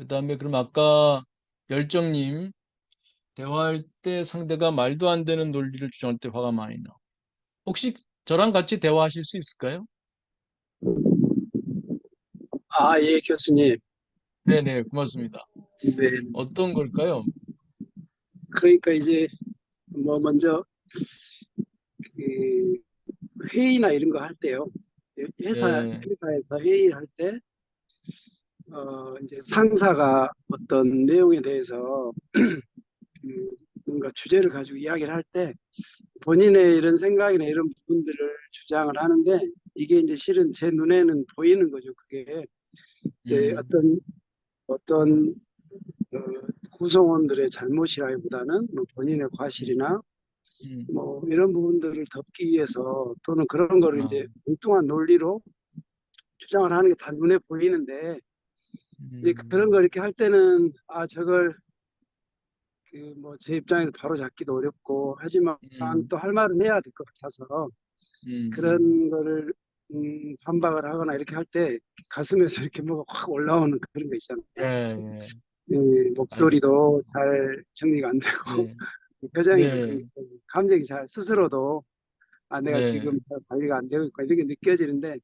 그다음에 그럼 아까 열정님 대화할 때 상대가 말도 안 되는 논리를 주장할 때 화가 많이 나. 혹시 저랑 같이 대화하실 수 있을까요? 아, 예, 교수님. 네네, 고맙습니다. 네. 어떤 걸까요? 그러니까 이제 뭐 먼저 그 회의나 이런 거 할 때요. 네, 회사에서 회의할 때, 이제 상사가 어떤 내용에 대해서 뭔가 주제를 가지고 이야기를 할 때 본인의 이런 생각이나 이런 부분들을 주장을 하는데 이게 이제 실은 제 눈에는 보이는 거죠. 그게 이제 음, 어떤 어, 구성원들의 잘못이라기보다는 뭐 본인의 음, 과실이나 음, 뭐 이런 부분들을 덮기 위해서 또는 그런 거를 아, 이제 엉뚱한 논리로 주장을 하는 게 다 눈에 보이는데 이제 그런 음, 걸 이렇게 할 때는 저걸 그 뭐 제 입장에서 바로 잡기도 어렵고 하지만 음, 또 할 말은 해야 될 것 같아서 음. 그런 거를 반박을 하거나 이렇게 할 때 가슴에서 이렇게 뭐가 확 올라오는 그런 거 있잖아요. 예, 예, 알겠습니다. 목소리도 잘 정리가 안 되고 네, 표정이나 그런 네, 감정이 잘 스스로도 내가 지금 네, 잘 관리가 안 되고 있고 이렇게 느껴지는데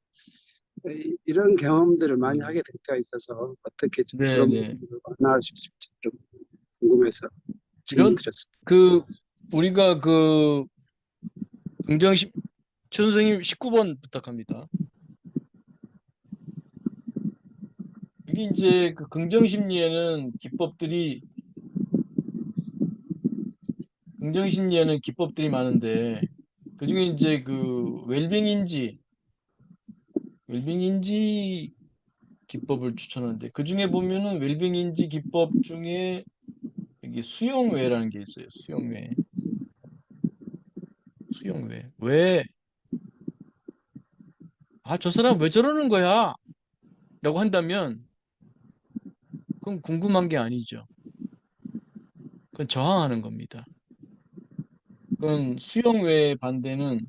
이런 경험들을 많이 음, 하게 될 때가 있어서 어떻게 좀 네, 그런 네. 부분들을 완화할 수 있을지 좀 궁금해서 질문 이런, 드렸습니다. 그, 우리가 그, 긍정심, 최 선생님 19번 부탁합니다. 이게 이제 그 긍정심리에는 기법들이 많은데, 그 중에 이제 그, 웰빙인지 기법을 추천하는데, 그 중에 보면은 웰빙인지 기법 중에 여기 수용외라는 게 있어요. 수용외. 저 사람 왜 저러는 거야? 라고 한다면, 그건 궁금한 게 아니죠. 그건 저항하는 겁니다. 그건 수용외의 반대는,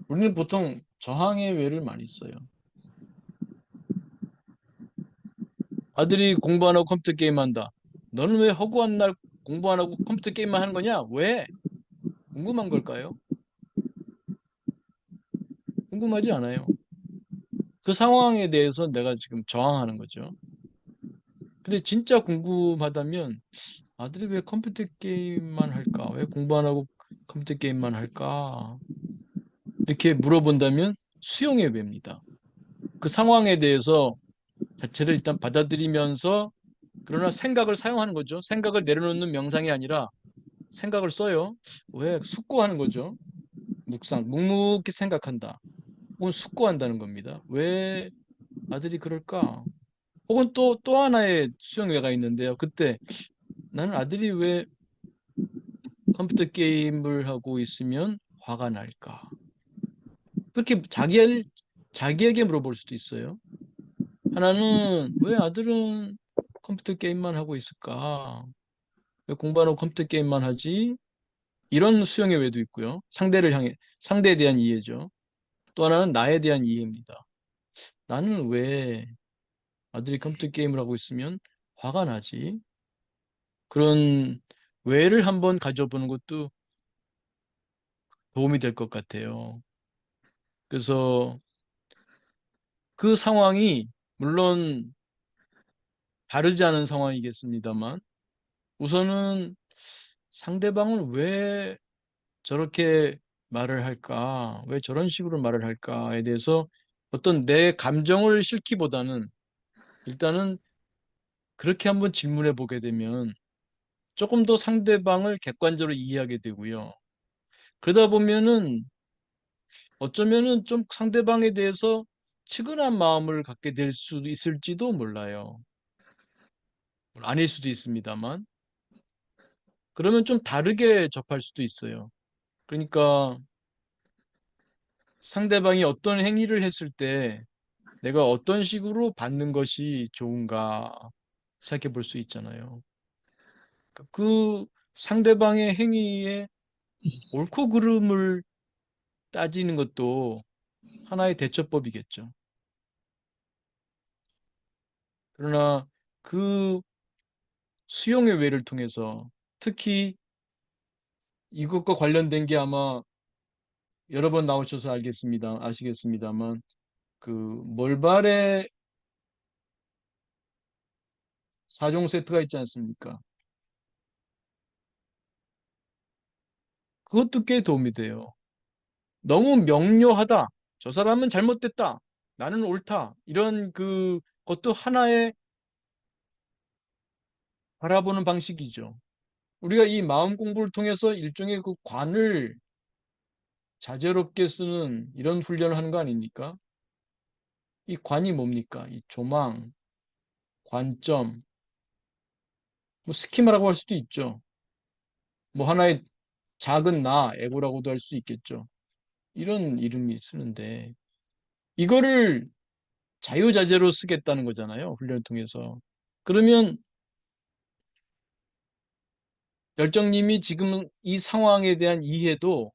우리는 보통 저항의 외를 많이 써요. 아들이 공부 안 하고 컴퓨터 게임 한다. 너는 왜 허구한 날 공부 안 하고 컴퓨터 게임만 하는 거냐? 왜? 궁금한 걸까요? 궁금하지 않아요. 그 상황에 대해서 내가 지금 저항하는 거죠. 근데 진짜 궁금하다면 아들이 왜 컴퓨터 게임만 할까? 왜 공부 안 하고 컴퓨터 게임만 할까? 이렇게 물어본다면 수용의 외입니다. 그 상황에 대해서 자체를 일단 받아들이면서 그러나 생각을 사용하는 거죠. 생각을 내려놓는 명상이 아니라 생각을 써요. 왜? 숙고하는 거죠. 묵묵히 생각한다. 혹은 숙고한다는 겁니다. 왜 아들이 그럴까? 혹은 또 하나의 수용외가 있는데요. 그때 나는 아들이 왜 컴퓨터 게임을 하고 있으면 화가 날까? 그렇게 자기에게 물어볼 수도 있어요. 하나는 왜 아들은 컴퓨터 게임만 하고 있을까? 왜 공부 안 하고 컴퓨터 게임만 하지? 이런 수용의 외도 있고요. 상대에 대한 이해죠. 또 하나는 나에 대한 이해입니다. 나는 왜 아들이 컴퓨터 게임을 하고 있으면 화가 나지? 그런 왜를 한번 가져보는 것도 도움이 될 것 같아요. 그래서 그 상황이 물론 다르지 않은 상황이겠습니다만 우선은 상대방을 왜 저렇게 말을 할까? 왜 저런 식으로 말을 할까에 대해서 어떤 내 감정을 싫기보다는 일단은 그렇게 한번 질문해 보게 되면 조금 더 상대방을 객관적으로 이해하게 되고요. 그러다 보면은 어쩌면은 좀 상대방에 대해서 측은한 마음을 갖게 될 수도 있을지도 몰라요. 아닐 수도 있습니다만. 그러면 좀 다르게 접할 수도 있어요. 그러니까 상대방이 어떤 행위를 했을 때 내가 어떤 식으로 받는 것이 좋은가 생각해 볼 수 있잖아요. 그 상대방의 행위의 옳고 그름을 따지는 것도 하나의 대처법이겠죠. 그러나 그 수용의 외를 통해서 특히 이것과 관련된 게 아마 여러 번 나오셔서 아시겠습니다만 그 몰발의 4종 세트가 있지 않습니까? 그것도 꽤 도움이 돼요. 너무 명료하다. 저 사람은 잘못됐다. 나는 옳다. 이런 것도 하나의 바라보는 방식이죠. 우리가 이 마음 공부를 통해서 일종의 그 관을 자제롭게 쓰는 이런 훈련을 하는 거 아닙니까? 이 관이 뭡니까? 이 조망, 관점, 뭐 스키마라고 할 수도 있죠. 뭐 하나의 작은 나, 에고라고도 할 수 있겠죠. 이런 이름이 쓰는데 이거를 자유자재로 쓰겠다는 거잖아요. 훈련을 통해서. 그러면 열정님이 지금 이 상황에 대한 이해도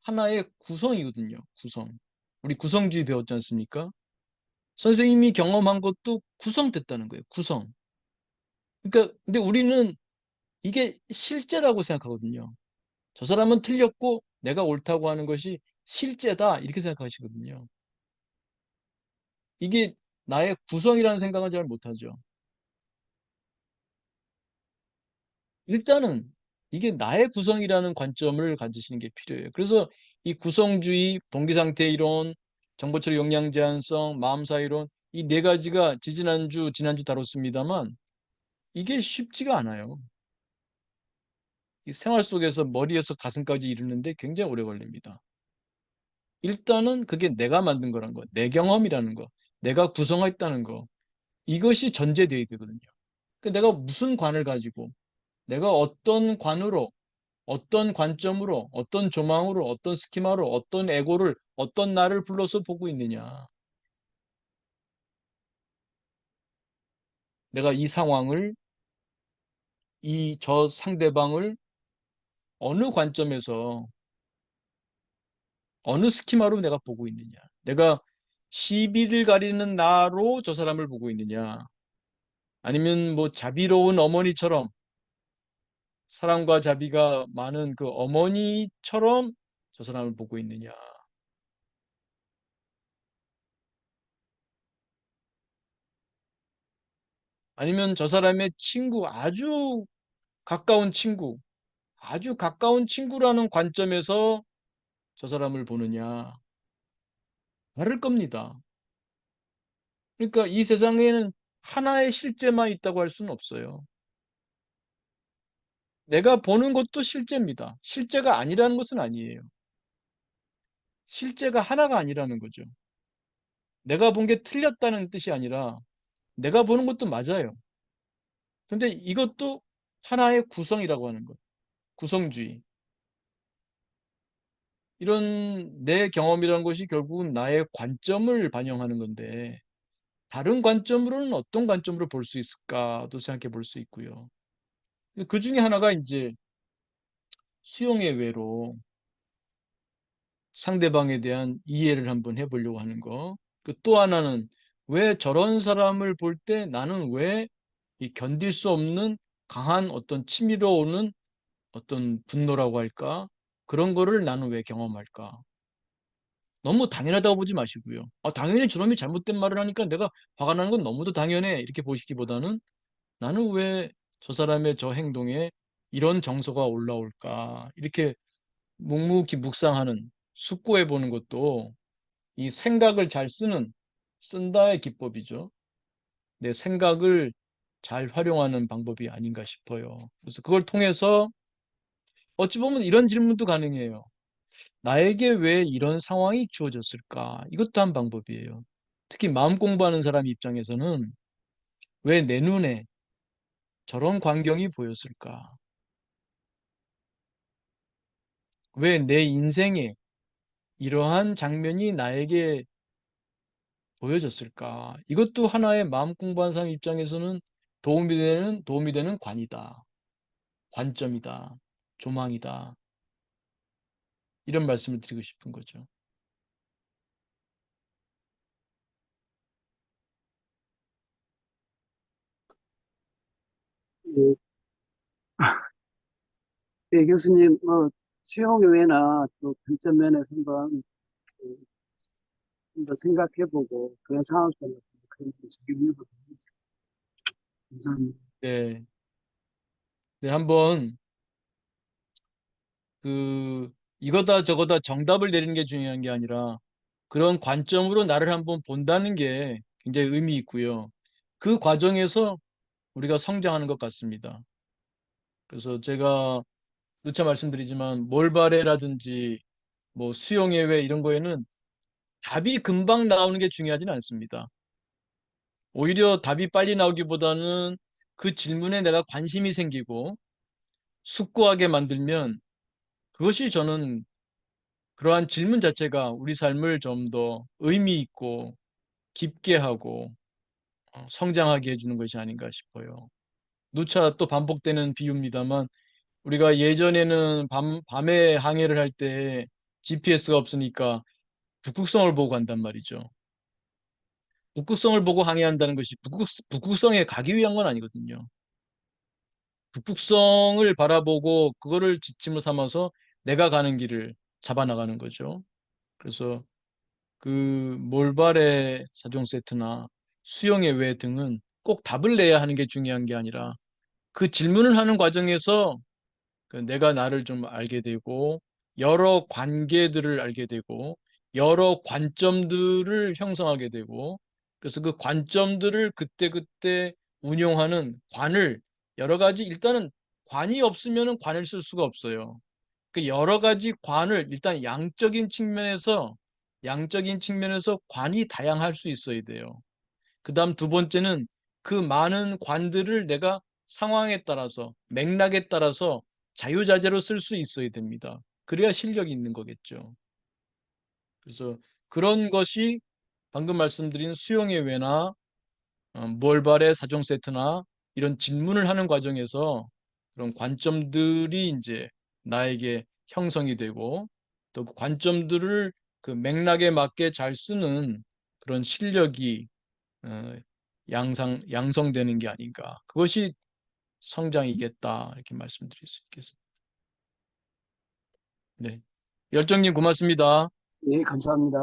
하나의 구성이거든요. 구성. 우리 구성주의 배웠지 않습니까? 선생님이 경험한 것도 구성됐다는 거예요. 구성. 그러니까 근데 우리는 이게 실제라고 생각하거든요. 저 사람은 틀렸고 내가 옳다고 하는 것이 실제다 이렇게 생각하시거든요. 이게 나의 구성이라는 생각은 잘 못하죠. 일단은 이게 나의 구성이라는 관점을 가지시는 게 필요해요. 그래서 이 구성주의, 동기상태 이론, 정보처리 역량 제한성, 마음사 이론 이 네 가지가 지난주 다뤘습니다만 이게 쉽지가 않아요. 이 생활 속에서 머리에서 가슴까지 이르는데 굉장히 오래 걸립니다. 일단은 그게 내가 만든 거란 거, 내 경험이라는 거, 내가 구성했다는 거 이것이 전제되어야 되거든요. 내가 무슨 관을 가지고 내가 어떤 관으로 어떤 관점으로, 어떤 조망으로, 어떤 스키마로, 어떤 에고를, 어떤 나를 불러서 보고 있느냐. 내가 이 상황을, 저 상대방을 어느 관점에서, 어느 스키마로 내가 보고 있느냐. 내가 시비를 가리는 나로 저 사람을 보고 있느냐. 아니면 뭐 자비로운 어머니처럼, 사랑과 자비가 많은 그 어머니처럼 저 사람을 보고 있느냐. 아니면 저 사람의 친구, 가까운 친구, 아주 가까운 친구라는 관점에서 저 사람을 보느냐 다를 겁니다. 그러니까 이 세상에는 하나의 실제만 있다고 할 수는 없어요. 내가 보는 것도 실제입니다. 실제가 아니라는 것은 아니에요. 실제가 하나가 아니라는 거죠. 내가 본 게 틀렸다는 뜻이 아니라 내가 보는 것도 맞아요. 근데 이것도 하나의 구성이라고 하는 것. 구성주의. 이런 내 경험이라는 것이 결국은 나의 관점을 반영하는 건데 다른 관점으로는 어떤 관점으로 볼 수 있을까도 생각해 볼 수 있고요. 그 중에 하나가 이제 수용의 외로 상대방에 대한 이해를 한번 해보려고 하는 거. 그 또 하나는 왜 저런 사람을 볼 때 나는 왜 이 견딜 수 없는 강한 어떤 치밀어 오는 어떤 분노라고 할까? 그런 거를 나는 왜 경험할까? 너무 당연하다고 보지 마시고요. 당연히 저놈이 잘못된 말을 하니까 내가 화가 나는 건 너무도 당연해. 이렇게 보시기보다는 나는 왜 저 사람의 저 행동에 이런 정서가 올라올까? 이렇게 묵묵히 묵상하는, 숙고해 보는 것도 이 생각을 잘 쓴다의 기법이죠. 내 생각을 잘 활용하는 방법이 아닌가 싶어요. 그래서 그걸 통해서 어찌 보면 이런 질문도 가능해요. 나에게 왜 이런 상황이 주어졌을까? 이것도 한 방법이에요. 특히 마음 공부하는 사람 입장에서는 왜 내 눈에 저런 광경이 보였을까? 왜 내 인생에 이러한 장면이 나에게 보여졌을까? 이것도 하나의 마음 공부하는 사람 입장에서는 도움이 되는 관이다. 관점이다. 조망이다. 이런 말씀을 드리고 싶은 거죠. 예, 예, 교수님, 수용 외나 또 단점 면에서 한번 생각해보고 그런 상황 때문에 그런 적용해보도록 하겠습니다. 감사합니다. 네, 네, 한번 이거다 저거다 정답을 내리는 게 중요한 게 아니라 그런 관점으로 나를 한번 본다는 게 굉장히 의미 있고요. 그 과정에서 우리가 성장하는 것 같습니다. 그래서 제가 누차 말씀드리지만 몰바레라든지 뭐 수용예외 이런 거에는 답이 금방 나오는 게 중요하진 않습니다. 오히려 답이 빨리 나오기보다는 그 질문에 내가 관심이 생기고 숙고하게 만들면 그것이 저는 그러한 질문 자체가 우리 삶을 좀 더 의미 있고 깊게 하고 성장하게 해주는 것이 아닌가 싶어요. 누차 또 반복되는 비유입니다만 우리가 예전에는 밤에 항해를 할 때 GPS가 없으니까 북극성을 보고 간단 말이죠. 북극성을 보고 항해한다는 것이 북극성에 가기 위한 건 아니거든요. 북극성을 바라보고 그거를 지침을 삼아서 내가 가는 길을 잡아 나가는 거죠. 그래서 그 몰발의 사종 세트나 수영의 외 등은 꼭 답을 내야 하는 게 중요한 게 아니라 그 질문을 하는 과정에서 그 내가 나를 좀 알게 되고 여러 관계들을 알게 되고 여러 관점들을 형성하게 되고 그래서 그 관점들을 그때그때 운용하는 관을 여러 가지 일단은 관이 없으면은 관을 쓸 수가 없어요. 그 여러 가지 관을 일단 양적인 측면에서 관이 다양할 수 있어야 돼요. 그다음 두 번째는 그 많은 관들을 내가 상황에 따라서 맥락에 따라서 자유자재로 쓸 수 있어야 됩니다. 그래야 실력이 있는 거겠죠. 그래서 그런 것이 방금 말씀드린 수용의 외나 몰발의 사종 세트나 이런 질문을 하는 과정에서 그런 관점들이 이제 나에게 형성이 되고 또 그 관점들을 그 맥락에 맞게 잘 쓰는 그런 실력이 어, 양성되는 게 아닌가. 그것이 성장이겠다. 이렇게 말씀드릴 수 있겠습니다. 네. 열정님 고맙습니다. 예, 감사합니다.